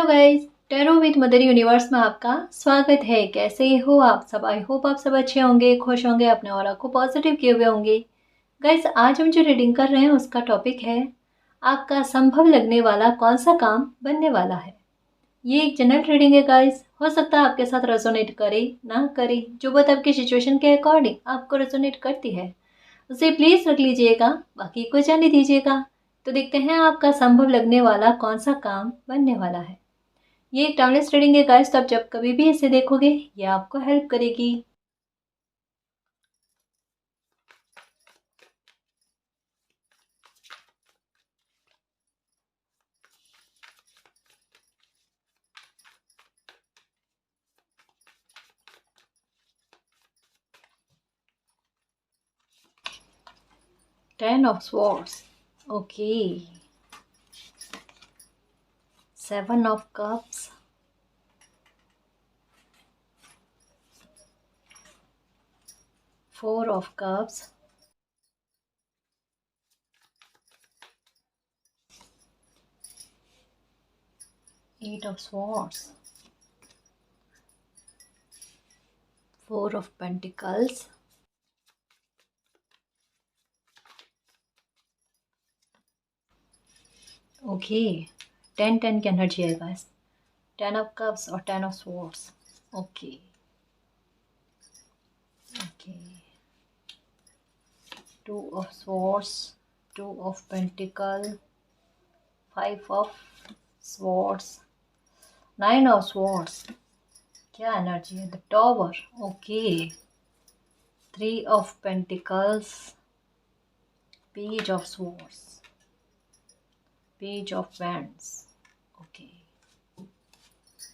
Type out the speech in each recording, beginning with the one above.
Hello guys, tarot with mother universe में आपका स्वागत है। कैसे हो आप सब? आई होप आप सब अच्छे होंगे, खुश होंगे, अपने ऑरा को पॉजिटिव किए हुए होंगे। गाइस, आज हम जो रीडिंग कर रहे हैं उसका टॉपिक है आपका संभव लगने वाला कौन सा काम बनने वाला है। ये एक जनरल रीडिंग है गाइस, हो सकता है आपके साथ रेजोनेट करे ना करे। जो बात आपकी सिचुएशन के अकॉर्डिंग आपको रेजोनेट करती है उसे प्लीज रख लीजिएगा, बाकी को जाने दीजिएगा। तो देखते हैं आपका संभव लगने वाला कौन सा काम बनने वाला है। ये एक टाइमलेस रीडिंग है गाइस, तो आप जब कभी भी इसे देखोगे ये आपको हेल्प करेगी। Ten of swords, okay. Seven of cups, four of cups, eight of swords, four of pentacles, okay. 10-10 की एनर्जी है गाइस, 10 ऑफ कप्स और 10 of swords, okay okay. Two of swords, two of pentacle, five of swords, nine of swords, क्या energy है? The tower, okay. Three of pentacles, page of swords, page of wands, okay.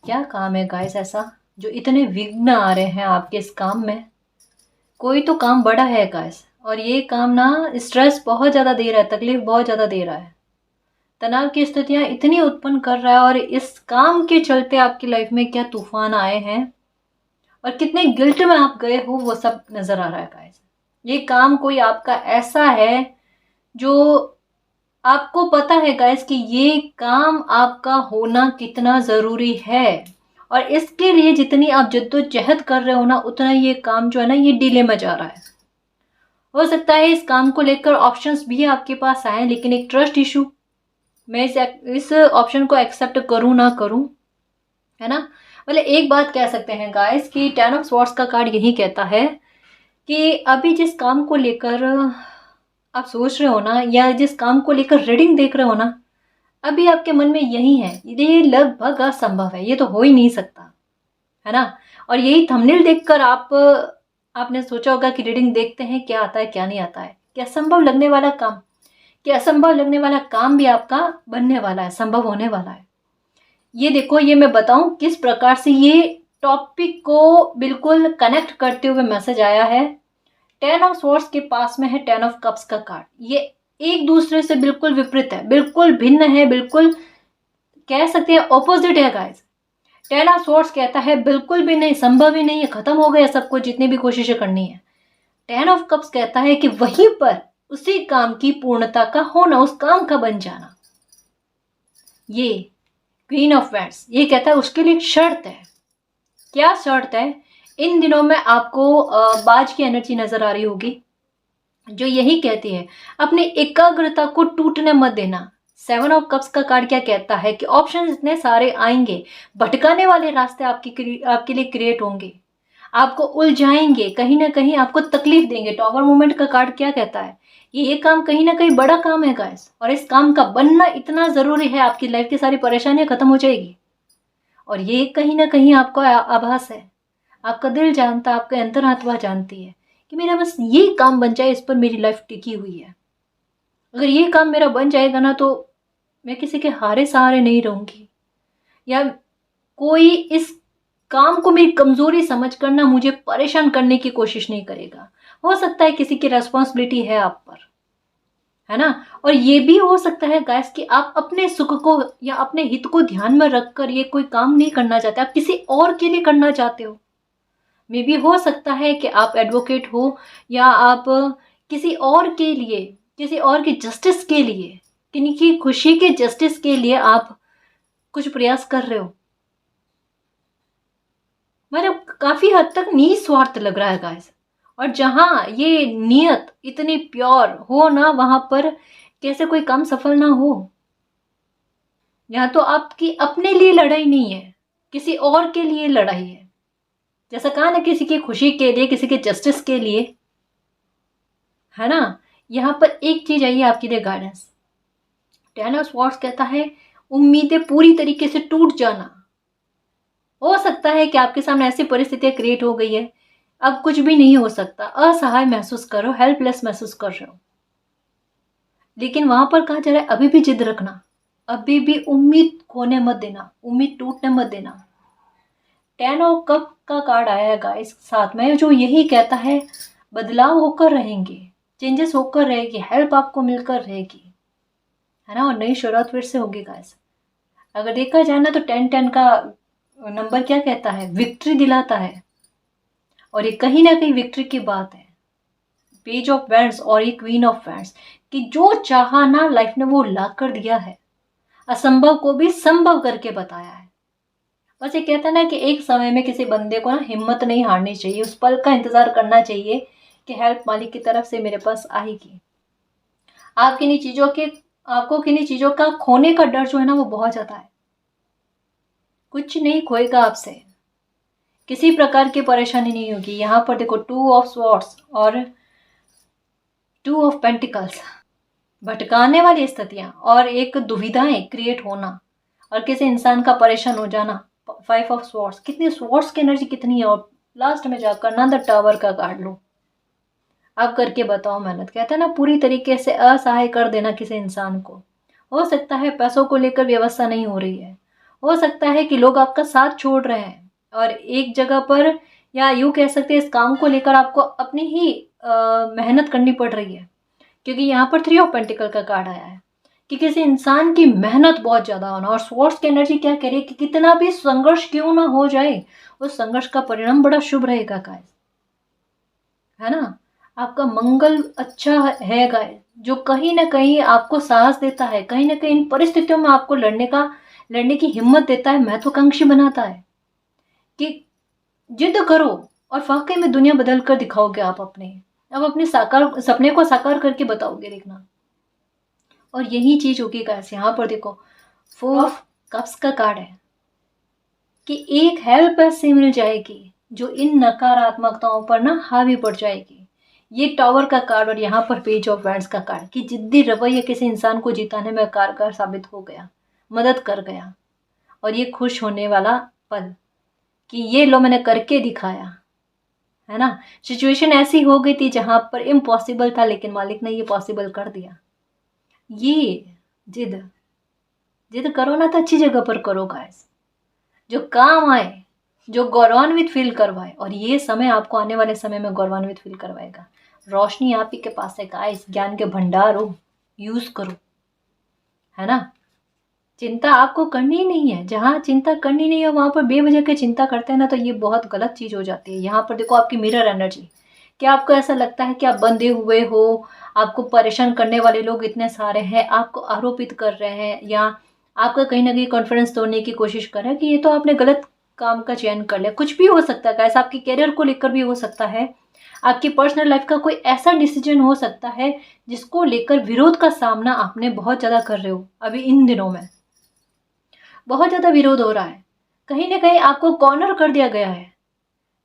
क्या काम है guys ऐसा जो इतने विघ्न आ रहे हैं आपके इस काम में? कोई तो काम बड़ा है गाइस, और ये काम ना स्ट्रेस बहुत ज़्यादा दे रहा है, तकलीफ बहुत ज़्यादा दे रहा है, तनाव की स्थितियां इतनी उत्पन्न कर रहा है। और इस काम के चलते आपकी लाइफ में क्या तूफान आए हैं और कितने गिल्ट में आप गए हो वो सब नजर आ रहा है गाइस। ये काम कोई आपका ऐसा है जो आपको पता है गाइस कि ये काम आपका होना कितना जरूरी है, और इसके लिए जितनी आप जद्दोजहद कर रहे हो ना उतना ये काम जो है ना ये डिले में जा रहा है। हो सकता है इस काम को लेकर ऑप्शंस भी आपके पास आए, लेकिन एक ट्रस्ट इशू, मैं इस ऑप्शन को एक्सेप्ट करूं ना करूं, है ना। मतलब एक बात कह सकते हैं गाइस कि 10 ऑफ स्वॉर्ड्स का कार्ड यही कहता है कि अभी जिस काम को लेकर आप सोच रहे हो ना, या जिस काम को लेकर रीडिंग देख रहे हो ना, अभी आपके मन में यही है, ये लगभग असंभव है, ये तो हो ही नहीं सकता, है ना। और यही थंबनेल देखकर आपने सोचा होगा कि रीडिंग देखते हैं क्या आता है क्या नहीं आता है, क्या असंभव लगने वाला काम, क्या असंभव लगने वाला काम भी आपका बनने वाला है, संभव होने वाला है। ये देखो, ये मैं बताऊं किस प्रकार से ये टॉपिक को बिल्कुल कनेक्ट करते हुए मैसेज आया है। 10 ऑफ स्वॉर्ड्स के पास में है 10 ऑफ कप्स का कार्ड। ये एक दूसरे से बिल्कुल विपरीत है, बिल्कुल भिन्न है, बिल्कुल कह सकते हैं ऑपोजिट है गाइस। 10 ऑफ स्वॉर्ड्स कहता है बिल्कुल भी नहीं, संभव ही नहीं है, खत्म हो गया सब कुछ, जितनी भी कोशिशें करनी है। 10 ऑफ कप्स कहता है कि वहीं पर उसी काम की पूर्णता का होना, उस काम का बन जाना। ये क्वीन ऑफ वैंड्स ये कहता है उसके लिए एक शर्त है। क्या शर्त है? इन दिनों में आपको बाज की एनर्जी नजर आ रही होगी जो यही कहती है अपनी एकाग्रता को टूटने मत देना। 7 ऑफ कप्स का कार्ड क्या कहता है कि ऑप्शन इतने सारे आएंगे, भटकाने वाले रास्ते आपके लिए क्रिएट होंगे, आपको उलझाएंगे, कहीं ना कहीं आपको तकलीफ देंगे। टॉवर मूवमेंट का कार्ड क्या कहता है? ये काम कहीं ना कहीं बड़ा काम है गाइस, और इस काम का बनना इतना जरूरी है, आपकी लाइफ की सारी परेशानियां खत्म हो जाएगी। और ये कहीं ना कहीं आपका आभास है, आपका दिल जानता, आपका अंतरात्मा जानती है कि मेरा बस ये काम बन जाए, इस पर मेरी लाइफ टिकी हुई है। अगर ये काम मेरा बन जाएगा ना तो मैं किसी के हारे सहारे नहीं रहूंगी, या कोई इस काम को मेरी कमजोरी समझ कर ना मुझे परेशान करने की कोशिश नहीं करेगा। हो सकता है किसी की रेस्पॉन्सिबिलिटी है आप पर, है ना। और ये भी हो सकता है गाइस कि आप अपने सुख को या अपने हित को ध्यान में रखकर ये कोई काम नहीं करना चाहते, आप किसी और के लिए करना चाहते हो। मे भी हो सकता है कि आप एडवोकेट हो, या आप किसी और के लिए, किसी और की जस्टिस के लिए, किन्हीं की खुशी के जस्टिस के लिए आप कुछ प्रयास कर रहे हो? मतलब काफी हद तक निस्वार्थ लग रहा है गाइस। और जहां ये नियत इतनी प्योर हो ना, वहां पर कैसे कोई काम सफल ना हो। यहाँ तो आपकी अपने लिए लड़ाई नहीं है, किसी और के लिए लड़ाई है। जैसा कहा ना, किसी की खुशी के लिए, किसी के जस्टिस के लिए, है ना। यहाँ पर एक चीज आई है आपके लिए गाइडेंस। टेन ऑफ स्वॉर्ड्स कहता है उम्मीदें पूरी तरीके से टूट जाना। हो सकता है कि आपके सामने ऐसी परिस्थितियां क्रिएट हो गई है, अब कुछ भी नहीं हो सकता, असहाय महसूस कर रहे हो, हेल्पलेस महसूस कर रहे हो। लेकिन वहां पर कहा जा रहा है अभी भी जिद रखना, अभी भी उम्मीद खोने मत देना, उम्मीद टूटने मत देना। 10 ऑफ कप का कार्ड आया है गाइस साथ में, जो यही कहता है बदलाव होकर रहेंगे, चेंजेस होकर रहेगी, हेल्प आपको मिलकर रहेगी, है ना। और नई शुरुआत फिर से होगी गाइस। अगर देखा जाए ना तो 10-10 का नंबर क्या कहता है, विक्ट्री दिलाता है। और ये कहीं ना कहीं विक्ट्री की बात है। पेज ऑफ वैंड्स और ये क्वीन ऑफ वैंड्स, कि जो चाहा ना लाइफ ने वो ला कर दिया है, असंभव को भी संभव करके बताया है। बस ये कहता है ना कि एक समय में किसी बंदे को ना हिम्मत नहीं हारनी चाहिए, उस पल का इंतजार करना चाहिए कि हेल्प मालिक की तरफ से मेरे पास आएगी। आप किन्हीं चीजों के आपको किन्हीं चीजों का खोने का डर जो है ना वो बहुत ज्यादा है। कुछ नहीं खोएगा आपसे, किसी प्रकार की परेशानी नहीं होगी। यहाँ पर देखो 2 ऑफ स्वॉर्ड्स और 2 ऑफ पेंटिकल्स, भटकाने वाली स्थितियां और एक दुविधाएं क्रिएट होना और किसी इंसान का परेशान हो जाना। 5 ऑफ स्वॉर्ड्स, कितनी स्वॉर्ड्स की एनर्जी कितनी है। और लास्ट में जाकर ना द टावर का कार्ड लो, अब करके बताओ मेहनत। कहते हैं ना पूरी तरीके से असहाय कर देना किसी इंसान को। हो सकता है पैसों को लेकर व्यवस्था नहीं हो रही है, हो सकता है कि लोग आपका साथ छोड़ रहे हैं और एक जगह पर, या यूं कह सकते हैं इस काम को लेकर आपको अपनी ही मेहनत करनी पड़ रही है। क्योंकि यहाँ पर 3 ऑफ पेंटिकल का कार्ड आया है कि किसी इंसान की मेहनत बहुत ज्यादा होना। और स्वॉर्ड्स की एनर्जी क्या कह रही है कि कितना भी संघर्ष क्यों ना हो जाए, उस संघर्ष का परिणाम बड़ा शुभ रहेगा गाइस, है ना। आपका मंगल अच्छा है गाइस, जो कहीं ना कहीं आपको साहस देता है, कहीं ना कहीं इन परिस्थितियों में आपको लड़ने की हिम्मत देता है, महत्वाकांक्षी बनाता है कि जिद करो और वाकई में दुनिया बदल कर दिखाओगे आप अपने। अब अपने साकार सपने को साकार करके बताओगे, देखना। और यही चीज होगी गाइस। यहाँ पर देखो 4 ऑफ कप्स का कार्ड है कि एक हेल्प ऐसी मिल जाएगी जो इन नकारात्मकताओं पर ना हावी पड़ जाएगी। ये टावर का कार्ड और यहाँ पर पेज ऑफ वैंड्स का कार्ड कि जिद्दी रवैया किसी इंसान को जिताने में कारगर साबित हो गया, मदद कर गया। और ये खुश होने वाला पल कि ये लो मैंने करके दिखाया, है ना। सिचुएशन ऐसी हो गई थी जहां पर इम्पॉसिबल था, लेकिन मालिक ने ये पॉसिबल कर दिया। ये जिद जिद करो ना तो अच्छी जगह पर करो गाइस, जो काम आए, जो गौरवान्वित फील करवाए। और ये समय आपको आने वाले समय में गौरवान्वित फील करवाएगा। रोशनी आप ही के पास है गाइस, ज्ञान के भंडार हो, यूज करो, है ना। चिंता आपको करनी ही नहीं है। जहां चिंता करनी नहीं है वहां पर बेवजह की चिंता करते हैं ना, तो ये बहुत गलत चीज हो जाती है। यहाँ पर देखो आपकी मिरर एनर्जी, क्या आपको ऐसा लगता है कि आप बंधे हुए हो, आपको परेशान करने वाले लोग इतने सारे हैं, आपको आरोपित कर रहे हैं, या आपका कहीं ना कहीं कॉन्फिडेंस तोड़ने की कोशिश कर रहे हैं कि ये तो आपने गलत काम का चयन कर लिया। कुछ भी हो सकता है, ऐसा आपके करियर को लेकर भी हो सकता है, आपकी पर्सनल लाइफ का कोई ऐसा डिसीजन हो सकता है जिसको लेकर विरोध का सामना आपने बहुत ज्यादा कर रहे हो। अभी इन दिनों में बहुत ज्यादा विरोध हो रहा है, कहीं ना कहीं आपको कॉर्नर कर दिया गया है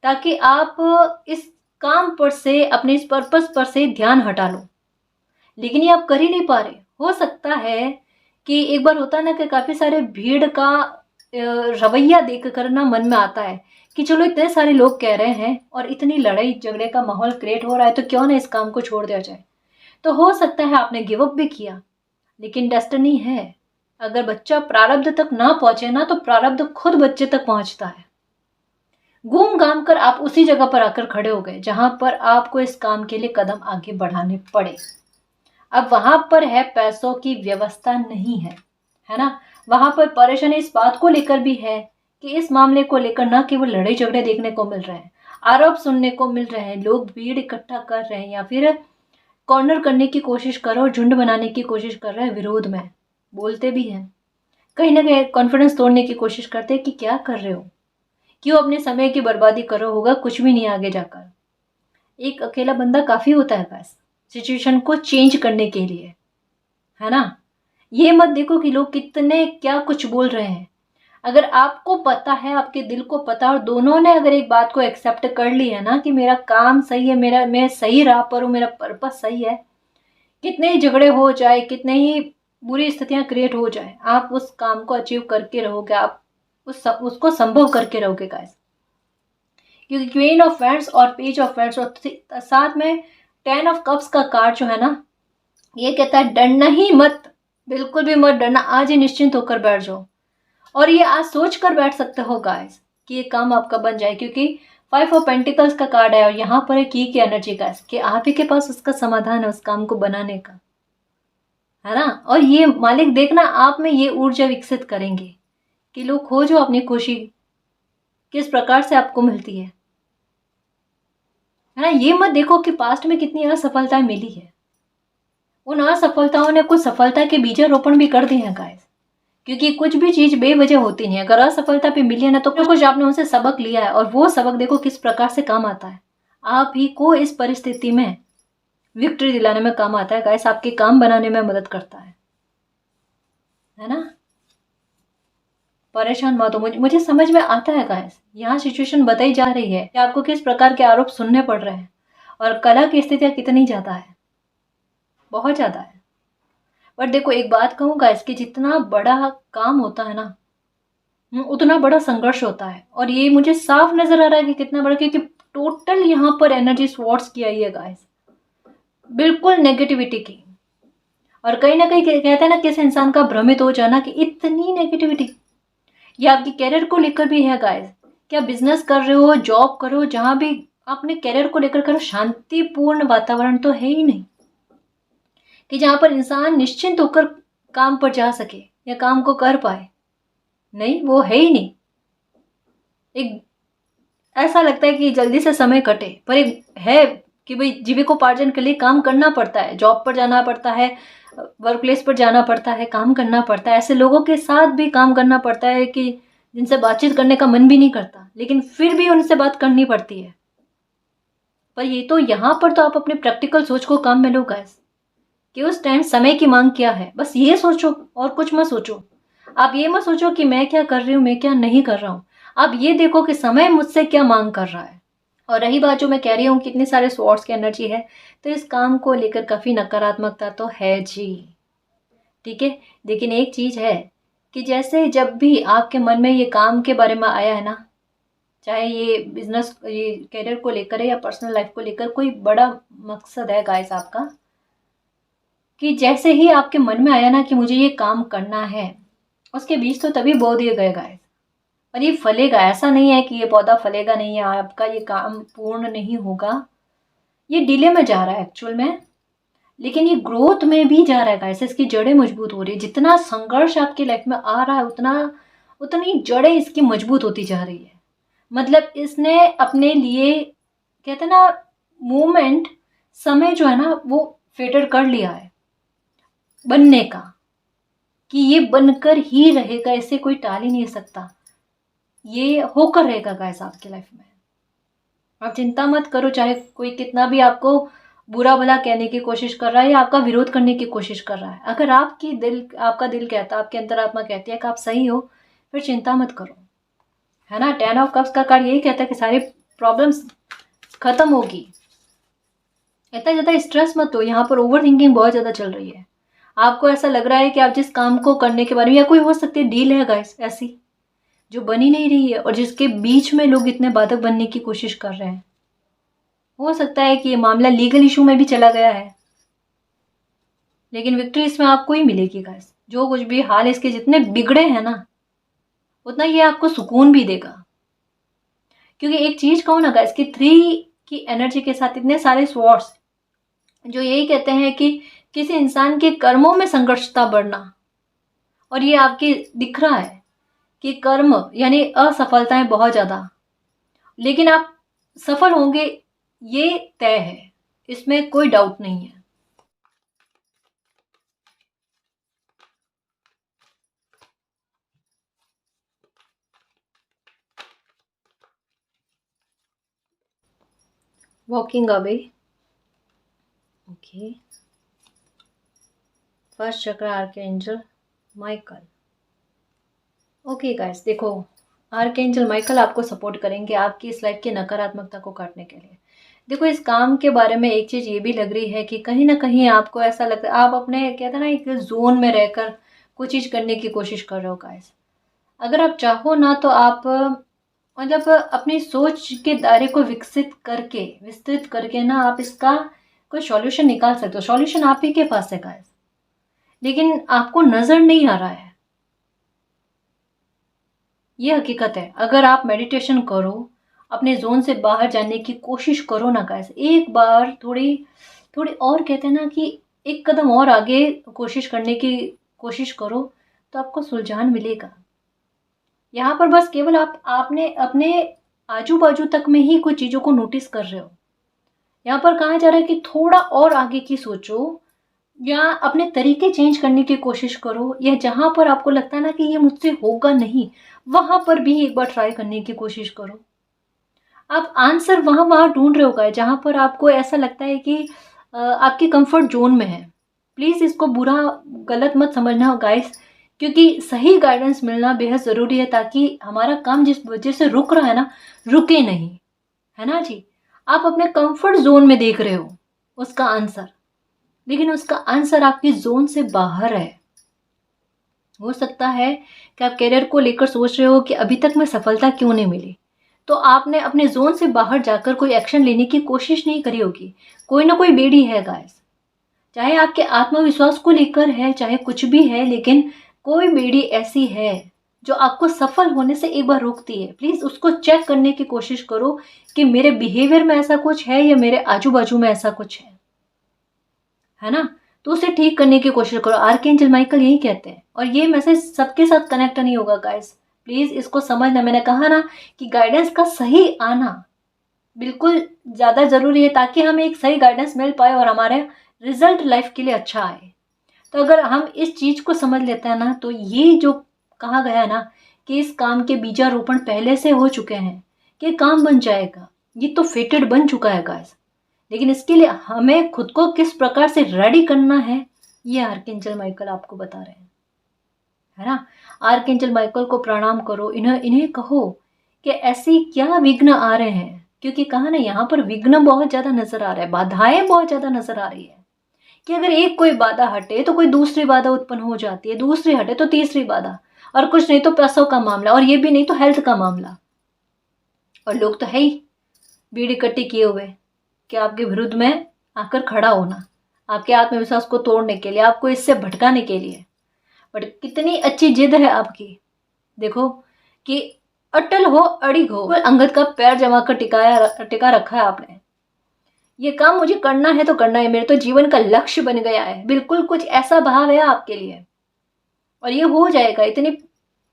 ताकि आप इस काम पर से, अपने इस पर्पस पर से ध्यान हटा लो। लेकिन ये आप कर ही नहीं पा रहे। हो सकता है कि एक बार होता है ना कि काफी सारे भीड़ का रवैया देख कर ना मन में आता है कि चलो इतने सारे लोग कह रहे हैं और इतनी लड़ाई झगड़े का माहौल क्रिएट हो रहा है, तो क्यों ना इस काम को छोड़ दिया जाए। तो हो सकता है आपने गिव अप भी किया, लेकिन डेस्टिनी है, अगर बच्चा प्रारब्ध तक ना पहुंचे ना तो प्रारब्ध खुद बच्चे तक पहुंचता है। घूम घाम कर आप उसी जगह पर आकर खड़े हो गए जहां पर आपको इस काम के लिए कदम आगे बढ़ाने पड़े। अब वहां पर है पैसों की व्यवस्था नहीं है, है ना। वहां पर परेशानी इस बात को लेकर भी है कि इस मामले को लेकर ना केवल लड़ाई झगड़े देखने को मिल रहे हैं, आरोप सुनने को मिल रहे हैं, लोग भीड़ इकट्ठा कर रहे हैं या फिर कॉर्नर करने की कोशिश कर रहे हैं और झुंड बनाने की कोशिश कर रहे हैं, विरोध में बोलते भी हैं कहीं ना कहीं कॉन्फिडेंस तोड़ने की कोशिश करते हैं कि क्या कर रहे हो, क्यों अपने समय की बर्बादी करो, होगा कुछ भी नहीं आगे जाकर। एक अकेला बंदा काफ़ी होता है बस सिचुएशन को चेंज करने के लिए, है ना। ये मत देखो कि लोग कितने क्या कुछ बोल रहे हैं। अगर आपको पता है, आपके दिल को पता, और दोनों ने अगर एक बात को एक्सेप्ट कर ली है ना कि मेरा काम सही है, मैं सही राह पर हूँ, मेरा पर्पस सही है, कितने ही झगड़े हो जाए, कितने ही बुरी स्थितियां क्रिएट हो जाए, आप उस काम को अचीव करके रहोगे, आप उसको संभव करके रहोगे गाइस। क्योंकि क्वीन ऑफ वैंड्स और पेज ऑफ वैंड्स और साथ में 10 ऑफ कप्स का कार्ड जो है ना, ये कहता है डरना ही मत, बिल्कुल भी मत डरना, आज ही निश्चिंत होकर बैठ जाओ। और ये आज सोच कर बैठ सकते हो गाइस कि ये काम आपका बन जाए, क्योंकि 5 ऑफ पेंटिकल्स का कार्ड है और यहाँ पर है की एनर्जी गाइस कि आप ही के पास उसका समाधान है उस काम को बनाने का, है ना। और ये मालिक देखना आप में ये ऊर्जा विकसित करेंगे कि लोग खोजो अपनी खुशी किस प्रकार से आपको मिलती है ना। ये मत देखो कि पास्ट में कितनी असफलताएं मिली है, उन असफलताओं ने कुछ सफलता के बीजारोपण भी कर दिए हैं गाइस। क्योंकि कुछ भी चीज बेवजह होती नहीं है, अगर असफलता पे मिली है ना तो कुछ आपने उनसे सबक लिया है, और वो सबक देखो किस प्रकार से काम आता है, आप ही को इस परिस्थिति में विक्ट्री दिलाने में काम आता है गाइस, आपके काम बनाने में मदद करता है ना। परेशान मत हो, मुझे समझ में आता है गाइस, यहाँ सिचुएशन बताई जा रही है कि आपको किस प्रकार के आरोप सुनने पड़ रहे हैं, और कला की स्थितियां कितनी ज्यादा है, बहुत ज्यादा है। बट देखो एक बात कहूँ गाइस कि जितना बड़ा काम होता है ना, उतना बड़ा संघर्ष होता है, और ये मुझे साफ नजर आ रहा है कि कितना बड़ा, क्योंकि टोटल यहाँ पर एनर्जी स्वॉट्स की आई है गाइस, बिल्कुल नेगेटिविटी की। और कहीं ना कहीं कहते हैं ना किस इंसान का भ्रमित हो जाना कि इतनी नेगेटिविटी, ये आपके कैरियर को लेकर भी है गाइस। क्या बिजनेस कर रहे हो, जॉब करो, जहां भी अपने कैरियर को लेकर करो, शांतिपूर्ण वातावरण तो है ही नहीं कि जहां पर इंसान निश्चिंत होकर काम पर जा सके या काम को कर पाए, नहीं वो है ही नहीं। एक ऐसा लगता है कि जल्दी से समय कटे, पर एक है कि भाई जीविकोपार्जन के लिए काम करना पड़ता है, जॉब पर जाना पड़ता है, वर्क प्लेस पर जाना पड़ता है, काम करना पड़ता है, ऐसे लोगों के साथ भी काम करना पड़ता है कि जिनसे बातचीत करने का मन भी नहीं करता, लेकिन फिर भी उनसे बात करनी पड़ती है। पर ये तो यहाँ पर तो आप अपने प्रैक्टिकल सोच को काम में लो गाइस कि उस टाइम समय की मांग क्या है, बस ये सोचो और कुछ मत सोचो। आप ये मत सोचो कि मैं क्या कर रही हूँ, मैं क्या नहीं कर रहा हूँ, आप ये देखो कि समय मुझसे क्या मांग कर रहा है। और रही बात जो मैं कह रही हूँ कितने सारे स्वॉर्ड्स की एनर्जी है, तो इस काम को लेकर काफ़ी नकारात्मकता तो है जी, ठीक है। लेकिन एक चीज़ है कि जैसे जब भी आपके मन में ये काम के बारे में आया है ना, चाहे ये बिजनेस, ये करियर को लेकर है या पर्सनल लाइफ को लेकर, कोई बड़ा मकसद है गाइस आपका, कि जैसे ही आपके मन में आया ना कि मुझे ये काम करना है, उसके बीज तो तभी बो दिए गए गाइस। और ये फलेगा, ऐसा नहीं है कि ये पौधा फलेगा नहीं है, आपका ये काम पूर्ण नहीं होगा, ये डिले में जा रहा है एक्चुअल में, लेकिन ये ग्रोथ में भी जा रहा है गाइस, इसकी जड़ें मजबूत हो रही है। जितना संघर्ष आपकी लाइफ में आ रहा है उतनी जड़ें इसकी मजबूत होती जा रही है। मतलब इसने अपने लिए, कहते हैं ना, मूवमेंट, समय जो है ना वो फेटर कर लिया है बनने का, कि ये बनकर ही रहेगा, इसे कोई टाल ही नहीं सकता, ये होकर रहेगा गाइस आपकी लाइफ में। आप चिंता मत करो, चाहे कोई कितना भी आपको बुरा भला कहने की कोशिश कर रहा है या आपका विरोध करने की कोशिश कर रहा है, अगर आपका दिल कहता है, आपकी अंतरात्मा कहती है कि आप सही हो, फिर चिंता मत करो, है ना। 10 ऑफ कप्स का कार्ड यही कहता है कि सारी प्रॉब्लम्स खत्म होगी। इतना ज़्यादा स्ट्रेस मत हो, यहाँ पर ओवर थिंकिंग बहुत ज़्यादा चल रही है। आपको ऐसा लग रहा है कि आप जिस काम को करने के बारे में, या कोई हो सकती है डील है गाइस ऐसी जो बनी नहीं रही है और जिसके बीच में लोग इतने बाधक बनने की कोशिश कर रहे हैं, हो सकता है कि ये मामला लीगल इशू में भी चला गया है, लेकिन विक्ट्री इसमें आपको ही मिलेगी गाइस। जो कुछ भी हाल इसके जितने बिगड़े हैं ना, उतना ये आपको सुकून भी देगा। क्योंकि एक चीज कहूँ ना गाइस कि 3 की एनर्जी के साथ इतने सारे स्वॉर्ड्स जो यही कहते हैं कि किसी इंसान के कर्मों में संघर्षता बढ़ना, और ये आपके दिख रहा है कि कर्म यानी असफलताएं बहुत ज्यादा, लेकिन आप सफल होंगे, ये तय है, इसमें कोई डाउट नहीं है। Walking away. ओके, फर्स्ट चक्र आर्कएंजल माइकल। ओके गाइस, देखो आर्कएंजल माइकल आपको सपोर्ट करेंगे आपकी इस लाइफ की नकारात्मकता को काटने के लिए। देखो इस काम के बारे में एक चीज़ ये भी लग रही है कि कहीं ना कहीं आपको ऐसा लगता है आप अपने कहते हैं ना एक जोन में रहकर कुछ चीज़ करने की कोशिश कर रहे हो गाइस। अगर आप चाहो ना तो आप मतलब अपनी सोच के दायरे को विस्तृत करके ना आप इसका कोई सॉल्यूशन निकाल सकते हो। सॉल्यूशन आप ही के पास है गाइस, लेकिन आपको नजर नहीं आ रहा है। ये हकीकत है। अगर आप मेडिटेशन करो, अपने जोन से बाहर जाने की कोशिश करो ना गाइस, एक बार थोड़ी थोड़ी और कहते हैं ना कि एक कदम और आगे कोशिश करने की कोशिश करो तो आपको सुलझान मिलेगा। यहाँ पर बस केवल आपने अपने आजू बाजू तक में ही कुछ चीज़ों को नोटिस कर रहे हो। यहाँ पर कहा जा रहा है कि थोड़ा और आगे की सोचो या अपने तरीके चेंज करने की कोशिश करो, या जहाँ पर आपको लगता है ना कि ये मुझसे होगा नहीं, वहाँ पर भी एक बार ट्राई करने की कोशिश करो। आप आंसर वहाँ वहाँ ढूंढ रहे हो जहाँ पर आपको ऐसा लगता है कि आपके कंफर्ट जोन में है। प्लीज़ इसको बुरा गलत मत समझना गाइस, क्योंकि सही गाइडेंस मिलना बेहद ज़रूरी है ताकि हमारा काम जिस वजह से रुक रहा है ना, रुके नहीं, है ना जी। आप अपने कंफर्ट जोन में देख रहे हो उसका आंसर, लेकिन उसका आंसर आपकी जोन से बाहर है। हो सकता है कि आप करियर को लेकर सोच रहे हो कि अभी तक मैं सफलता क्यों नहीं मिली, तो आपने अपने जोन से बाहर जाकर कोई एक्शन लेने की कोशिश नहीं करी होगी। कोई ना कोई बेड़ी है गाइस, चाहे आपके आत्मविश्वास को लेकर है, चाहे कुछ भी है, लेकिन कोई बेड़ी ऐसी है जो आपको सफल होने से एक बार रोकती है। प्लीज उसको चेक करने की कोशिश करो कि मेरे बिहेवियर में ऐसा कुछ है या मेरे आजू बाजू में ऐसा कुछ है ना। तो उसे ठीक करने की कोशिश करो। आर्कएंजल माइकल यही कहते हैं, और ये मैसेज सबके साथ कनेक्ट नहीं होगा गाइस, प्लीज इसको समझना। मैंने कहा ना कि गाइडेंस का सही आना बिल्कुल ज्यादा जरूरी है ताकि हमें एक सही गाइडेंस मिल पाए और हमारे रिजल्ट लाइफ के लिए अच्छा आए। तो अगर हम इस चीज को समझ लेते हैं ना, तो ये जो कहा गया है ना कि इस काम के बीजारोपण पहले से हो चुके हैं, कि काम बन जाएगा, ये तो फेटेड बन चुका है गाइस। लेकिन इसके लिए हमें खुद को किस प्रकार से रेडी करना है, ये आर्कएंजल माइकल आपको बता रहे हैं, है ना। आर्कएंजल माइकल को प्रणाम करो, इन्हें इन्हें कहो कि ऐसी क्या विघ्न आ रहे हैं, क्योंकि कहा ना यहाँ पर विघ्न बहुत ज्यादा नजर आ रहा है, बाधाएं बहुत ज्यादा नजर आ रही है कि अगर एक कोई बाधा हटे तो कोई दूसरी बाधा उत्पन्न हो जाती है, दूसरी हटे तो तीसरी बाधा, और कुछ नहीं तो पैसों का मामला, और ये भी नहीं तो हेल्थ का मामला। और लोग तो है ही भीड़ इकट्ठी किए हुए कि आपके विरुद्ध में आकर खड़ा होना, आपके आत्मविश्वास को तोड़ने के लिए, आपको इससे भटकाने के लिए। बट कितनी अच्छी जिद है आपकी, देखो कि अटल हो, अड़िग हो, अंगद का पैर जमा कर टिका रखा है आपने। ये काम मुझे करना है तो करना है, मेरे तो जीवन का लक्ष्य बन गया है, बिल्कुल कुछ ऐसा भाव है आपके लिए, और ये हो जाएगा। इतनी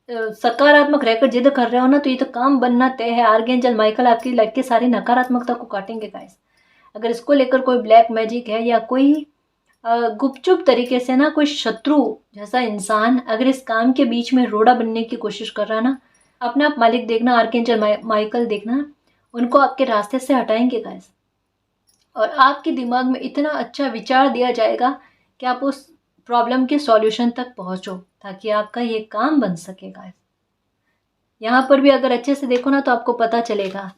सकारात्मक रहकर जिद कर रहे हो ना, तो ये तो काम बनना तय है। आर्कएंजल माइकल आपकी लाइफ की सारी नकारात्मकता को काटेंगे गाइस। अगर इसको लेकर कोई ब्लैक मैजिक है या कोई गुपचुप तरीके से ना कोई शत्रु जैसा इंसान अगर इस काम के बीच में रोड़ा बनने की कोशिश कर रहा है ना, अपने आप मालिक देखना, आर्कएंजल माइकल देखना, उनको आपके रास्ते से हटाएंगे गाइस। और आपके दिमाग में इतना अच्छा विचार दिया जाएगा कि आप उस प्रॉब्लम के सॉल्यूशन तक पहुंचो, ताकि आपका ये काम बन सके गाइस। यहाँ पर भी अगर अच्छे से देखो ना तो आपको पता चलेगा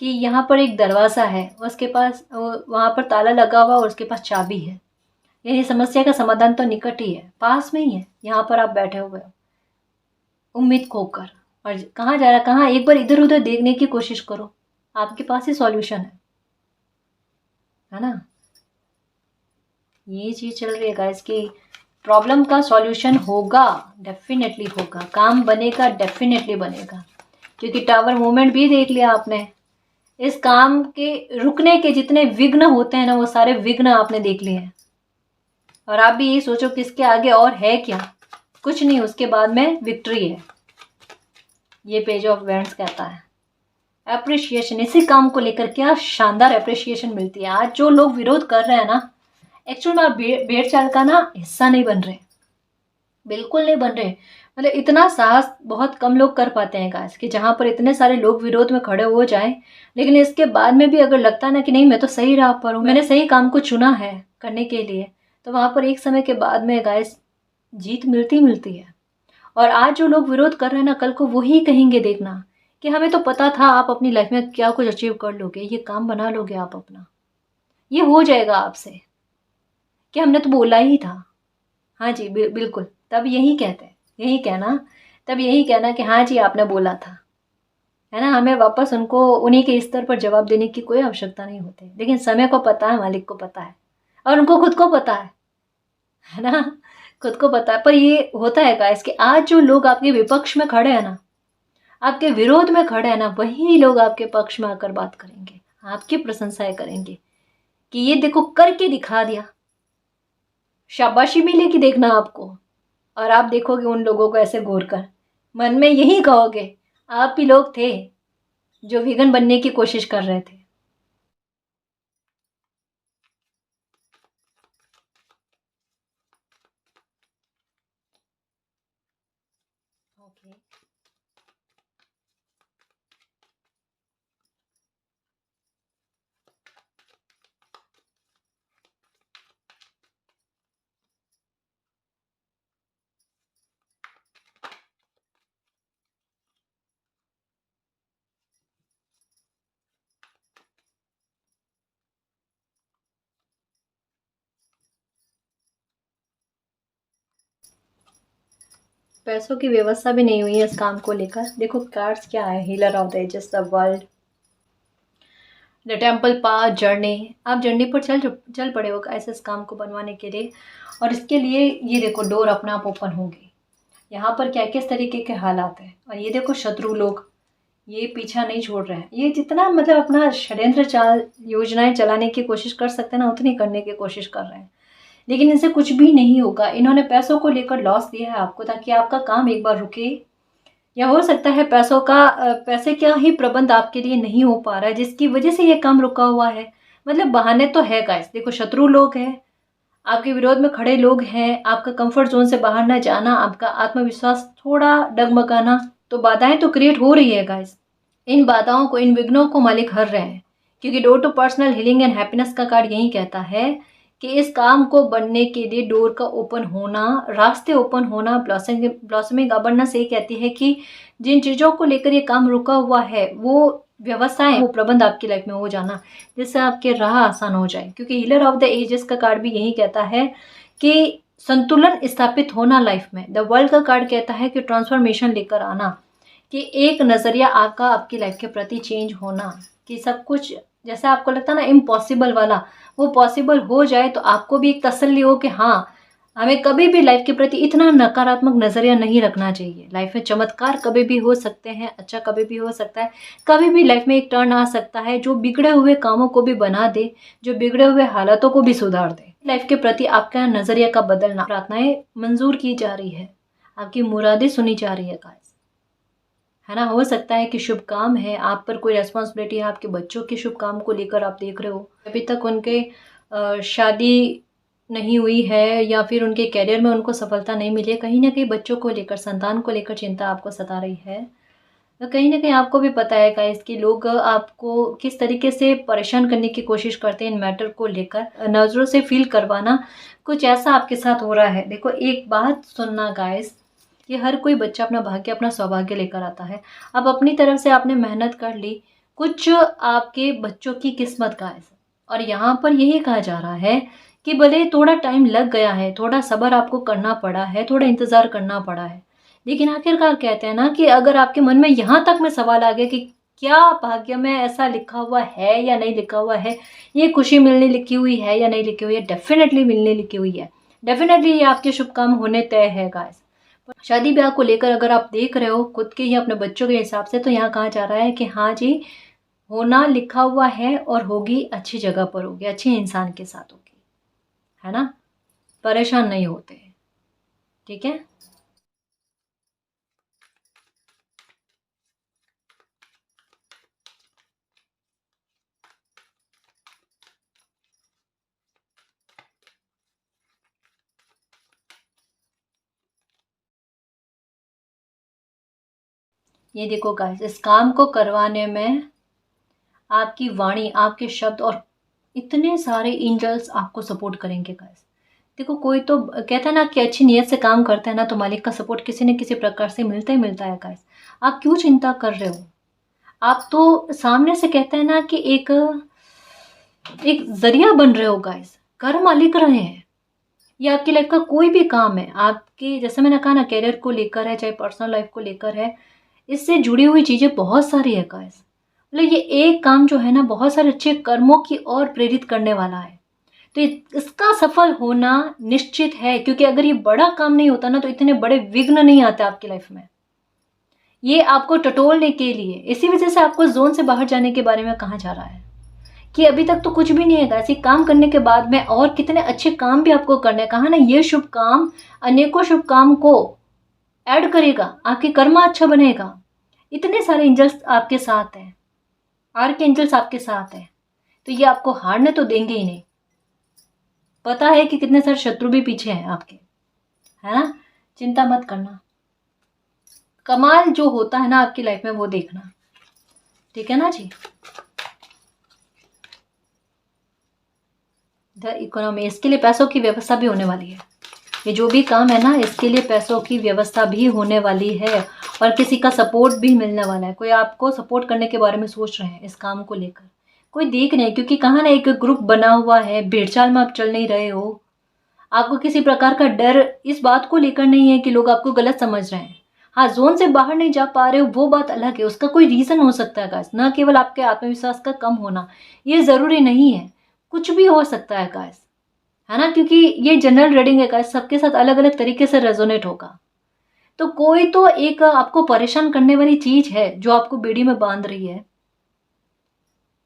कि यहाँ पर एक दरवाज़ा है, उसके पास वहाँ पर ताला लगा हुआ और उसके पास चाबी है, यानी समस्या का समाधान तो निकट ही है, पास में ही है। यहाँ पर आप बैठे हुए हो उम्मीद खोकर, और कहाँ जा रहा, कहाँ, एक बार इधर उधर देखने की कोशिश करो, आपके पास ही सॉल्यूशन है ना। ये चीज़ चल रही है गाइस कि प्रॉब्लम का सॉल्यूशन होगा, डेफिनेटली होगा, काम बनेगा, डेफिनेटली बनेगा, क्योंकि टावर मूवमेंट भी देख लिया आपने। इस काम के रुकने के जितने विघ्न होते हैं ना, वो सारे विघ्न आपने देख लिए हैं, और आप भी यही सोचो कि इसके आगे और है क्या, कुछ नहीं, उसके बाद में विक्ट्री है। ये पेज ऑफ वेंट्स कहता है अप्रिशिएशन, इसी काम को लेकर क्या शानदार अप्रिशिएशन मिलती है। आज जो लोग विरोध कर रहे हैं ना, एक्चुअल में आप भेड़ चाल का ना हिस्सा नहीं बन रहे, बिल्कुल नहीं बन रहे। मतलब इतना साहस बहुत कम लोग कर पाते हैं गाइस, कि जहाँ पर इतने सारे लोग विरोध में खड़े हो जाएं, लेकिन इसके बाद में भी अगर लगता है ना कि नहीं मैं तो सही राह पर हूँ, मैंने सही काम को चुना है करने के लिए, तो वहां पर एक समय के बाद में गाइस जीत मिलती मिलती है। और आज जो लोग विरोध कर रहे हैं ना, कल को वही कहेंगे देखना कि हमें तो पता था आप अपनी लाइफ में क्या कुछ अचीव कर लोगे, ये काम बना लोगे आप अपना, ये हो जाएगा आपसे, कि हमने तो बोला ही था। हाँ जी, बिल्कुल। तब यही कहते हैं, यही कहना, तब यही कहना कि हाँ जी आपने बोला था, है ना। हमें वापस उनको उन्हीं के स्तर पर जवाब देने की कोई आवश्यकता नहीं होती, लेकिन समय को पता है, मालिक को पता है, और उनको खुद को पता है ना, खुद को पता है। पर ये होता है गाइस कि आज जो लोग आपके विपक्ष में खड़े हैं ना, आपके विरोध में खड़े हैं ना, वही लोग आपके पक्ष में आकर बात करेंगे, आपकी प्रशंसाएं करेंगे कि ये देखो करके दिखा दिया, शाबाशी मिलेगी देखना आपको। और आप देखोगे उन लोगों को ऐसे घूर कर, मन में यही कहोगे आप ही लोग थे जो वीगन बनने की कोशिश कर रहे थे। ओके। पैसों की व्यवस्था भी नहीं हुई है इस काम को लेकर। देखो कार्ड्स क्या है, healer of the ages, the world, the temple path, journey. आप जर्नी पर चल पड़े हो ऐसे इस काम को बनवाने के लिए। और इसके लिए ये देखो डोर अपने आप ओपन होगी। यहाँ पर क्या किस तरीके के हालात हैं, और ये देखो शत्रु लोग ये पीछा नहीं छोड़ रहे हैं। ये जितना मतलब अपना षड्यंत्र चाल योजनाएं चलाने की कोशिश कर सकते हैं ना, उतनी करने की कोशिश कर रहे हैं, लेकिन इनसे कुछ भी नहीं होगा। इन्होंने पैसों को लेकर लॉस दिया है आपको, ताकि आपका काम एक बार रुके, या हो सकता है पैसों का पैसे का ही प्रबंध आपके लिए नहीं हो पा रहा है, जिसकी वजह से ये काम रुका हुआ है। मतलब बहाने तो है गाइस, देखो शत्रु लोग हैं, आपके विरोध में खड़े लोग हैं, आपका कंफर्ट जोन से बाहर ना जाना, आपका आत्मविश्वास थोड़ा डगमगाना, तो बाधाएं तो क्रिएट हो रही है गाइस। इन बाधाओं को, इन विघ्नों को मालिक हर रहे हैं, क्योंकि door to personal healing and happiness का कार्ड यही कहता है कि इस काम को बनने के लिए डोर का ओपन होना, रास्ते ओपन होना, ब्लॉसमिंग अबंडेंस ये कहती है कि जिन चीज़ों को लेकर ये काम रुका हुआ है वो व्यवस्थाएं, वो प्रबंध आपकी लाइफ में हो जाना, जिससे आपके राह आसान हो जाए। क्योंकि हीलर ऑफ द एजेस का कार्ड भी यही कहता है कि संतुलन स्थापित होना लाइफ में। द वर्ल्ड का कार्ड कहता है कि ट्रांसफॉर्मेशन लेकर आना, कि एक नज़रिया आपका आपकी लाइफ के प्रति चेंज होना, कि सब कुछ जैसा आपको लगता है ना इम्पॉसिबल वाला, वो पॉसिबल हो जाए, तो आपको भी एक तसल्ली हो कि हाँ, हमें कभी भी लाइफ के प्रति इतना नकारात्मक नज़रिया नहीं रखना चाहिए। लाइफ में चमत्कार कभी भी हो सकते हैं, अच्छा कभी भी हो सकता है, कभी भी लाइफ में एक टर्न आ सकता है जो बिगड़े हुए कामों को भी बना दे, जो बिगड़े हुए हालातों को भी सुधार दे। लाइफ के प्रति आपका नज़रिया का बदलना, प्रार्थनाएं मंजूर की जा रही है, आपकी मुरादें सुनी जा रही है गाइस, है ना। हो सकता है कि शुभ काम है, आप पर कोई रेस्पॉन्सिबिलिटी है, आपके बच्चों के शुभ काम को लेकर आप देख रहे हो, अभी तक उनके शादी नहीं हुई है, या फिर उनके करियर में उनको सफलता नहीं मिली है, कहीं ना कहीं बच्चों को लेकर, संतान को लेकर चिंता आपको सता रही है। तो कहीं ना कहीं आपको भी पता है गाइस कि लोग आपको किस तरीके से परेशान करने की कोशिश करते हैं इन मैटर को लेकर, नज़रों से फील करवाना, कुछ ऐसा आपके साथ हो रहा है। देखो एक बात सुनना गाइस, कि हर कोई बच्चा अपना भाग्य, अपना सौभाग्य लेकर आता है। अब अपनी तरफ से आपने मेहनत कर ली, कुछ आपके बच्चों की किस्मत का है। और यहाँ पर यही कहा जा रहा है कि भले थोड़ा टाइम लग गया है, थोड़ा सब्र आपको करना पड़ा है, थोड़ा इंतज़ार करना पड़ा है, लेकिन आखिरकार कहते हैं ना कि अगर आपके मन में यहाँ तक में सवाल आ गया कि क्या भाग्य में ऐसा लिखा हुआ है या नहीं लिखा हुआ है, ये खुशी मिलने लिखी हुई है या नहीं लिखी हुई है, डेफिनेटली मिलने लिखी हुई है, डेफिनेटली ये आपके शुभ काम होने तय है गाइस। शादी ब्याह को लेकर अगर आप देख रहे हो खुद के ही अपने बच्चों के हिसाब से, तो यहाँ कहा जा रहा है कि हाँ जी, होना लिखा हुआ है, और होगी अच्छी जगह पर, होगी अच्छे इंसान के साथ होगी, है ना। परेशान नहीं होते, ठीक है। ये देखो गाइस, इस काम को करवाने में आपकी वाणी, आपके शब्द और इतने सारे एंजल्स आपको सपोर्ट करेंगे गाइस। देखो कोई तो कहता है ना कि अच्छी नीयत से काम करता है ना तो मालिक का सपोर्ट किसी न किसी प्रकार से मिलता ही मिलता है गाइस। आप क्यों चिंता कर रहे हो? आप तो सामने से कहते हैं ना कि एक एक जरिया बन रहे हो गाइस, कर मालिक रहे हैं। ये आपकी लाइफ का कोई भी काम है, आपकी जैसे मैंने कहा ना करियर को लेकर है, चाहे पर्सनल लाइफ को लेकर है, इससे जुड़ी हुई चीज़ें बहुत सारी है गाइस। मतलब ये एक काम जो है ना बहुत सारे अच्छे कर्मों की ओर प्रेरित करने वाला है। तो इसका सफल होना निश्चित है, क्योंकि अगर ये बड़ा काम नहीं होता ना तो इतने बड़े विघ्न नहीं आते आपकी लाइफ में। ये आपको टटोलने के लिए, इसी वजह से आपको जोन से बाहर जाने के बारे में कहा जा रहा है कि अभी तक तो कुछ भी नहीं है ऐसे काम करने के बाद में और कितने अच्छे काम भी आपको करने। कहा ना ये शुभ काम अनेकों शुभ काम को ऐड करेगा, आपकी कर्मा अच्छा बनेगा। इतने सारे एंजल्स आपके साथ हैं, आर्क एंजल्स आपके साथ हैं, तो ये आपको हारने तो देंगे ही नहीं। पता है कि कितने सारे शत्रु भी पीछे हैं आपके, है ना। चिंता मत करना, कमाल जो होता है ना आपकी लाइफ में वो देखना, ठीक है ना जी। द इकोनॉमी, इसके लिए पैसों की व्यवस्था भी होने वाली है। ये जो भी काम है ना इसके लिए पैसों की व्यवस्था भी होने वाली है और किसी का सपोर्ट भी मिलने वाला है। कोई आपको सपोर्ट करने के बारे में सोच रहे हैं इस काम को लेकर, कोई देख नहीं, क्योंकि कहा ना एक ग्रुप बना हुआ है, भेड़चाल में आप चल नहीं रहे हो। आपको किसी प्रकार का डर इस बात को लेकर नहीं है कि लोग आपको गलत समझ रहे हैं। हाँ, जोन से बाहर नहीं जा पा रहे हो वो बात अलग है, उसका कोई रीज़न हो सकता है गाइस, न केवल आपके आत्मविश्वास का कम होना, ये ज़रूरी नहीं है, कुछ भी हो सकता है गाइस, है ना। क्योंकि ये जनरल रीडिंग है गाइस, सबके साथ अलग अलग तरीके से रेजोनेट होगा। तो कोई तो एक आपको परेशान करने वाली चीज है जो आपको बेड़ी में बांध रही है।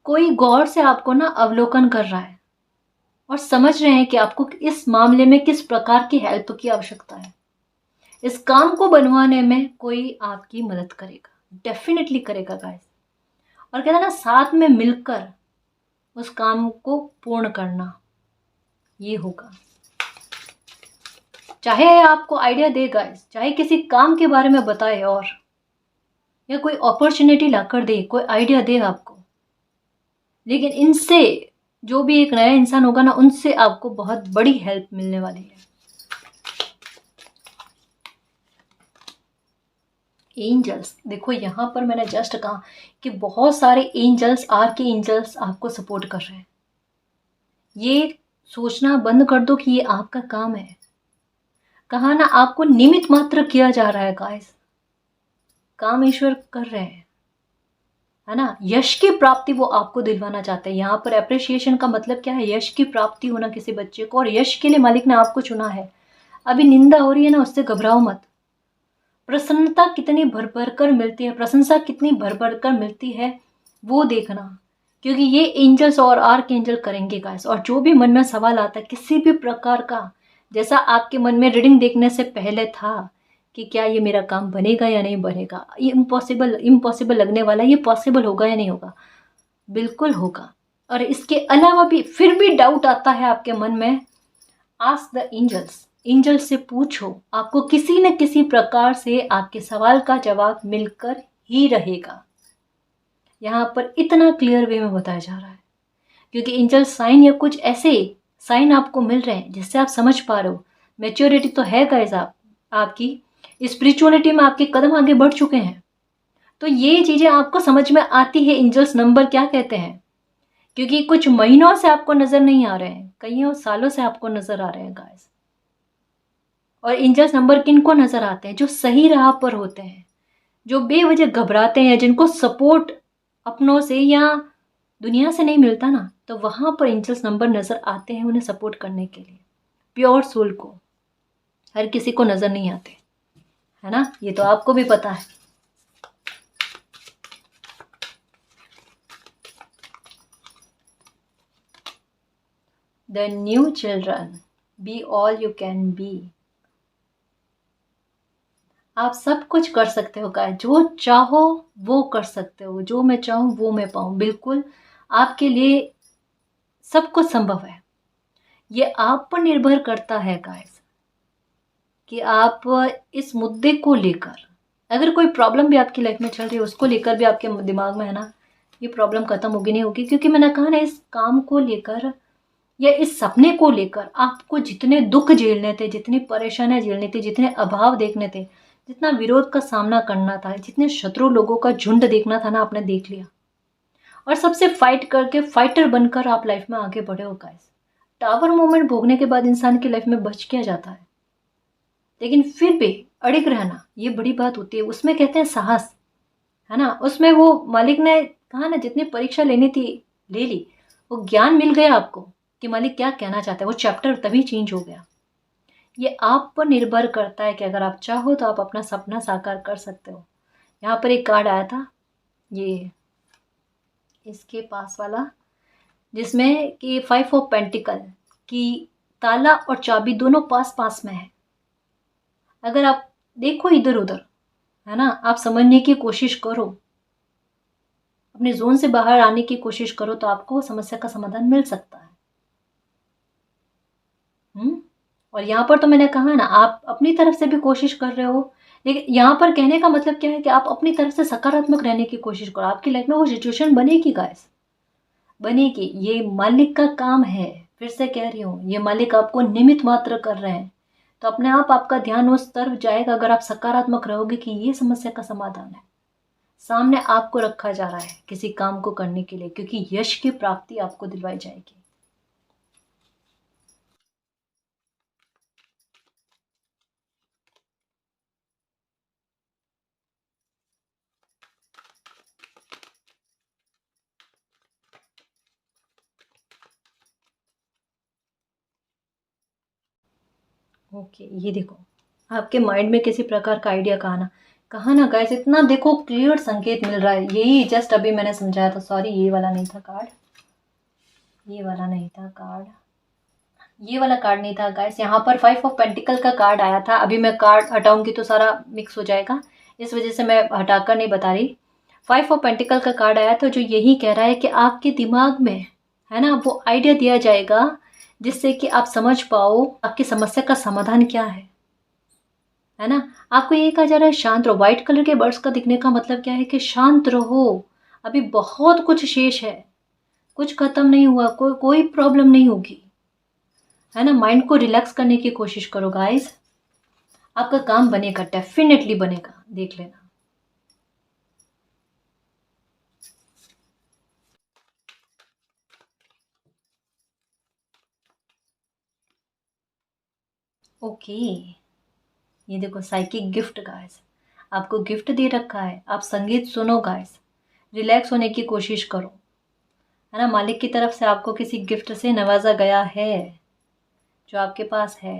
कोई गौर से आपको ना अवलोकन कर रहा है और समझ रहे हैं कि आपको इस मामले में किस प्रकार की हेल्प की आवश्यकता है। इस काम को बनवाने में कोई आपकी मदद करेगा, डेफिनेटली करेगा गाइस। और कहते हैं ना साथ में मिलकर उस काम को पूर्ण करना, ये होगा। चाहे आपको आइडिया दे गाइस, चाहे किसी काम के बारे में बताए और या कोई अपॉर्चुनिटी लाकर दे, कोई आइडिया दे आपको, लेकिन इनसे जो भी एक नया इंसान होगा ना उनसे आपको बहुत बड़ी हेल्प मिलने वाली है। एंजल्स, देखो यहाँ पर मैंने जस्ट कहा कि बहुत सारे एंजल्स, आर्क एंजल्स आपको सपोर्ट कर रहे हैं। ये सोचना बंद कर दो कि ये आपका काम है। कहा ना आपको निमित्त मात्र किया जा रहा है गाइस, काम ईश्वर कर रहे हैं, है ना। यश की प्राप्ति वो आपको दिलवाना चाहते हैं। यहाँ पर अप्रिसिएशन का मतलब क्या है? यश की प्राप्ति होना किसी बच्चे को, और यश के लिए मालिक ने आपको चुना है। अभी निंदा हो रही है ना, उससे घबराओ मत। प्रसन्नता कितनी भर भर कर मिलती है, प्रशंसा कितनी भर भर कर मिलती है वो देखना, क्योंकि ये एंजल्स और आर्क एंजल करेंगे गाइस। और जो भी मन में सवाल आता है किसी भी प्रकार का, जैसा आपके मन में रीडिंग देखने से पहले था कि क्या ये मेरा काम बनेगा या नहीं बनेगा, ये इम्पॉसिबल इम्पॉसिबल लगने वाला, ये पॉसिबल होगा या नहीं होगा, बिल्कुल होगा। और इसके अलावा भी फिर भी डाउट आता है आपके मन में, आस्क द एंजल्स, एंजल से पूछो, आपको किसी न किसी प्रकार से आपके सवाल का जवाब मिलकर ही रहेगा। यहाँ पर इतना क्लियर वे में बताया जा रहा है, क्योंकि एंजल साइन या कुछ ऐसे साइन आपको मिल रहे हैं जिससे आप समझ पा रहे हो मैच्योरिटी तो है गाइस, आपकी स्पिरिचुअलिटी में आपके कदम आगे बढ़ चुके हैं। तो ये चीज़ें आपको समझ में आती है एंजल्स नंबर क्या कहते हैं, क्योंकि कुछ महीनों से आपको नज़र नहीं आ रहे हैं, कईयों सालों से आपको नज़र आ रहे हैं गाइस। और एंजल्स नंबर किनको नज़र आते हैं? जो सही राह पर होते हैं, जो बेवजह घबराते हैं, जिनको सपोर्ट अपनों से या दुनिया से नहीं मिलता ना, तो वहाँ पर एंजल्स नंबर नज़र आते हैं उन्हें सपोर्ट करने के लिए। प्योर सोल को, हर किसी को नज़र नहीं आते, है ना, ये तो आपको भी पता है। The new children, be all you can be. आप सब कुछ कर सकते हो गाइस, जो चाहो वो कर सकते हो, जो मैं चाहूँ वो मैं पाऊँ, बिल्कुल आपके लिए सब कुछ संभव है। ये आप पर निर्भर करता है गाइस कि आप इस मुद्दे को लेकर अगर कोई प्रॉब्लम भी आपकी लाइफ में चल रही है उसको लेकर भी आपके दिमाग में है ना, ये प्रॉब्लम खत्म होगी नहीं होगी, क्योंकि मैंने कहा ना इस काम को लेकर या इस सपने को लेकर आपको जितने दुख झेलने थे, जितनी परेशानियां झेलनी थी, जितने अभाव देखने थे, जितना विरोध का सामना करना था, जितने शत्रु लोगों का झुंड देखना था ना, आपने देख लिया। और सबसे फाइट करके फाइटर बनकर आप लाइफ में आगे बढ़े हो गाइस। टावर मोमेंट भोगने के बाद इंसान की लाइफ में बच क्या जाता है, लेकिन फिर भी अड़िग रहना ये बड़ी बात होती है। उसमें कहते हैं साहस, है ना। उसमें वो मालिक ने कहा ना, जितनी परीक्षा लेनी थी ले ली, वो ज्ञान मिल गया आपको कि मालिक क्या कहना चाहता है। वो चैप्टर तभी चेंज हो गया। ये आप पर निर्भर करता है कि अगर आप चाहो तो आप अपना सपना साकार कर सकते हो। यहाँ पर एक कार्ड आया था, ये इसके पास वाला, जिसमें कि 5 ऑफ पेंटिकल की ताला और चाबी दोनों पास पास में है। अगर आप देखो इधर उधर, है ना, आप समझने की कोशिश करो, अपने जोन से बाहर आने की कोशिश करो, तो आपको समस्या का समाधान मिल सकता है। और यहाँ पर तो मैंने कहा ना, आप अपनी तरफ से भी कोशिश कर रहे हो, लेकिन यहाँ पर कहने का मतलब क्या है कि आप अपनी तरफ से सकारात्मक रहने की कोशिश करो। आपकी लाइफ में वो सिचुएशन बनेगी गाइस, बनेगी। ये मालिक का काम है, फिर से कह रही हूँ, ये मालिक आपको निमित्त मात्र कर रहे हैं। तो अपने आप आपका ध्यान उस तरफ जाएगा अगर आप सकारात्मक रहोगे कि ये समस्या का समाधान है, सामने आपको रखा जा रहा है किसी काम को करने के लिए, क्योंकि यश की प्राप्ति आपको दिलवाई जाएगी। ओके, ये देखो, आपके माइंड में किसी प्रकार का आइडिया कहा ना गाइस, इतना देखो क्लियर संकेत मिल रहा है। यही जस्ट अभी मैंने समझाया था। सॉरी, ये वाला नहीं था कार्ड, ये वाला नहीं था कार्ड, ये वाला कार्ड नहीं था गाइस। यहाँ पर 5 ऑफ पेंटिकल का कार्ड आया था। अभी मैं कार्ड हटाऊंगी तो सारा मिक्स हो जाएगा, इस वजह से मैं हटाकर नहीं बता रही। 5 ऑफ पेंटिकल का कार्ड आया था, जो यही कह रहा है कि आपके दिमाग में, है ना, वो आइडिया दिया जाएगा जिससे कि आप समझ पाओ आपकी समस्या का समाधान क्या है ना। आपको ये कहा जा रहा है शांत रहो। व्हाइट कलर के बर्ड्स का दिखने का मतलब क्या है कि शांत रहो, अभी बहुत कुछ शेष है, कुछ खत्म नहीं हुआ, कोई प्रॉब्लम नहीं होगी, है ना। माइंड को रिलैक्स करने की कोशिश करो गाइस, आपका काम बनेगा, डेफिनेटली बनेगा, देख लेना। ओके, ये देखो साइकिक गिफ्ट गाइस, आपको गिफ्ट दे रखा है। आप संगीत सुनो गाइस, रिलैक्स होने की कोशिश करो, है ना। मालिक की तरफ से आपको किसी गिफ्ट से नवाजा गया है जो आपके पास है,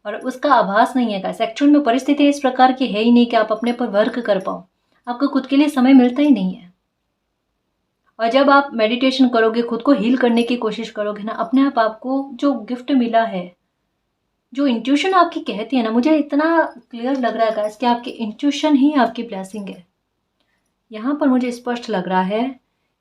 और उसका आभास नहीं है गाइस। एक्चुअल में परिस्थिति इस प्रकार की है ही नहीं कि आप अपने पर वर्क कर पाओ, आपको खुद के लिए समय मिलता ही नहीं है। और जब आप मेडिटेशन करोगे, खुद को हील करने की कोशिश करोगे ना, अपने आप आपको जो गिफ्ट मिला है, जो इंट्यूशन आपकी कहती है ना, मुझे इतना क्लियर लग रहा है गाइस कि आपकी इंट्यूशन ही आपकी ब्लेसिंग है। यहाँ पर मुझे स्पष्ट लग रहा है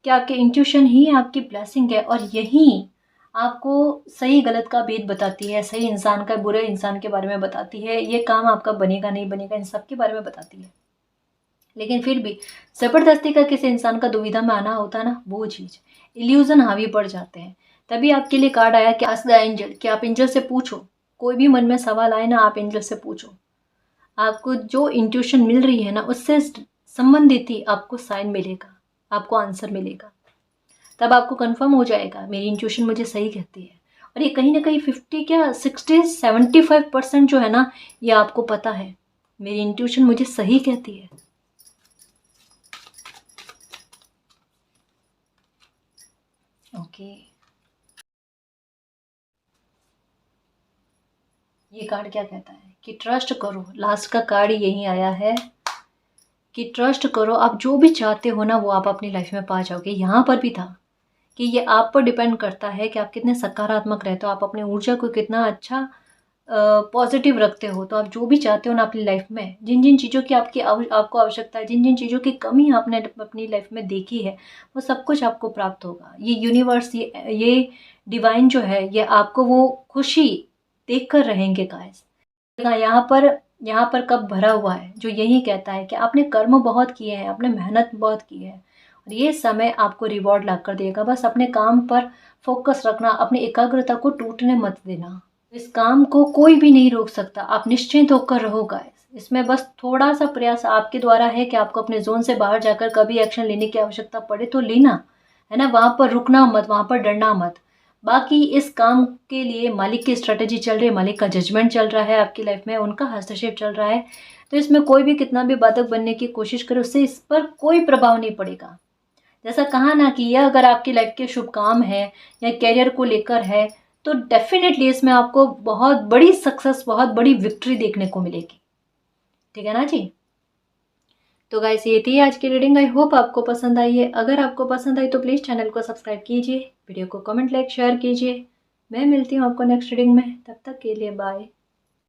कि आपके इंट्यूशन ही आपकी ब्लेसिंग है, और यही आपको सही गलत का भेद बताती है, सही इंसान का बुरे इंसान के बारे में बताती है, ये काम आपका बनेगा नहीं बनेगा इन सब के बारे में बताती है। लेकिन फिर भी ज़बरदस्ती का किसी इंसान का दुविधा में आना होता है ना, वो चीज़, इल्यूजन हावी पड़ जाते हैं। तभी आपके लिए कार्ड आया कि आस्क द एंजल, कि आप एंजल से पूछो, कोई भी मन में सवाल आए ना, आप एंजल से पूछो। आपको जो इंट्यूशन मिल रही है ना, उससे संबंधित ही आपको साइन मिलेगा, आपको आंसर मिलेगा। तब आपको कंफर्म हो जाएगा मेरी इंट्यूशन मुझे सही कहती है। और ये कहीं ना कहीं 50 क्या 60-75% जो है ना, ये आपको पता है मेरी इंट्यूशन मुझे सही कहती है। ओके, ये कार्ड क्या कहता है कि ट्रस्ट करो। लास्ट का कार्ड यही आया है कि ट्रस्ट करो, आप जो भी चाहते हो ना वो आप अपनी लाइफ में पा जाओगे। यहाँ पर भी था कि ये आप पर डिपेंड करता है कि आप कितने सकारात्मक रहते हो, आप अपनी ऊर्जा को कितना अच्छा पॉजिटिव रखते हो। तो आप जो भी चाहते हो ना अपनी लाइफ में, जिन जिन चीज़ों की आपको आवश्यकता है, जिन जिन चीज़ों की कमी आपने अपनी लाइफ में देखी है, वो सब कुछ आपको प्राप्त होगा। ये यूनिवर्स, ये डिवाइन जो है, ये आपको वो खुशी देख कर रहेंगे गाइस। यहाँ पर यहाँ पर कब भरा हुआ है, जो यही कहता है कि आपने कर्म बहुत किए हैं, आपने मेहनत बहुत की है और ये समय आपको रिवॉर्ड ला कर देगा। बस अपने काम पर फोकस रखना, अपनी एकाग्रता को टूटने मत देना। इस काम को कोई भी नहीं रोक सकता, आप निश्चिंत होकर रहो गाइस। इसमें बस थोड़ा सा प्रयास आपके द्वारा है कि आपको अपने जोन से बाहर जाकर कभी एक्शन लेने की आवश्यकता पड़े तो लेना है ना, वहां पर रुकना मत, वहां पर डरना मत। बाकी इस काम के लिए मालिक की स्ट्रेटेजी चल रही है, मालिक का जजमेंट चल रहा है आपकी लाइफ में, उनका हस्तक्षेप चल रहा है। तो इसमें कोई भी कितना भी बाधक बनने की कोशिश करे, उससे इस पर कोई प्रभाव नहीं पड़ेगा। जैसा कहा ना कि यह अगर आपकी लाइफ के शुभ काम है या करियर को लेकर है, तो डेफिनेटली इसमें आपको बहुत बड़ी सक्सेस, बहुत बड़ी विक्ट्री देखने को मिलेगी। ठीक है ना जी। तो गाइस ये थी आज की रीडिंग। आई होप आपको पसंद आई है। अगर आपको पसंद आई तो प्लीज़ चैनल को सब्सक्राइब कीजिए, वीडियो को कमेंट लाइक शेयर कीजिए। मैं मिलती हूँ आपको नेक्स्ट रीडिंग में, तब तक के लिए बाय।